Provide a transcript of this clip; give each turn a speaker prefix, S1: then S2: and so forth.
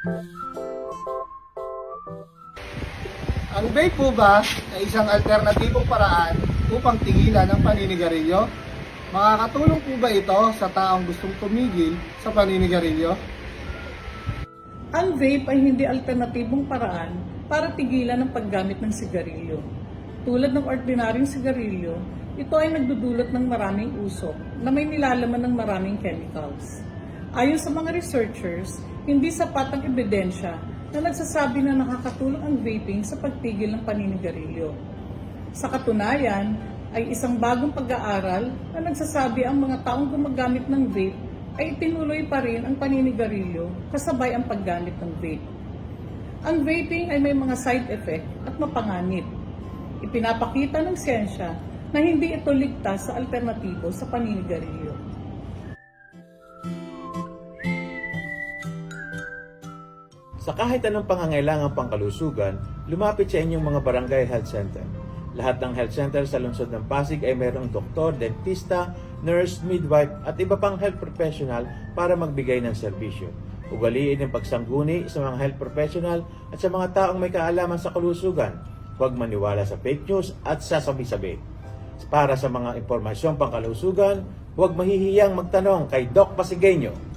S1: Ang vape po ba ay isang alternatibong paraan upang tigilan ang paninigarilyo? Makakatulong po ba ito sa taong gustong tumigil sa paninigarilyo?
S2: Ang vape ay hindi alternatibong paraan para tigilan ang paggamit ng sigarilyo. Tulad ng ordinaryong sigarilyo, ito ay nagdudulot ng maraming usok na may nilalaman ng maraming chemicals. Ayon sa mga researchers, hindi sapat ang ebidensya na nagsasabi na nakakatulong ang vaping sa pagtigil ng paninigarilyo. Sa katunayan, ay isang bagong pag-aaral na nagsasabi ang mga taong gumagamit ng vape ay itinuloy pa rin ang paninigarilyo kasabay ang paggamit ng vape. Ang vaping ay may mga side effect at mapanganib. Ipinapakita ng siyensya na hindi ito ligtas sa alternatibo sa paninigarilyo.
S3: Sa kahit anong pangangailangang pangkalusugan, lumapit sa inyong mga barangay health center. Lahat ng health center sa lungsod ng Pasig ay mayroong doktor, dentista, nurse, midwife at iba pang health professional para magbigay ng serbisyo. Ugaliin ang pagsangguni sa mga health professional at sa mga taong may kaalaman sa kalusugan. Huwag maniwala sa fake news at sasabi-sabi. Para sa mga impormasyong pangkalusugan, huwag mahihiyang magtanong kay Doc Pasigueño.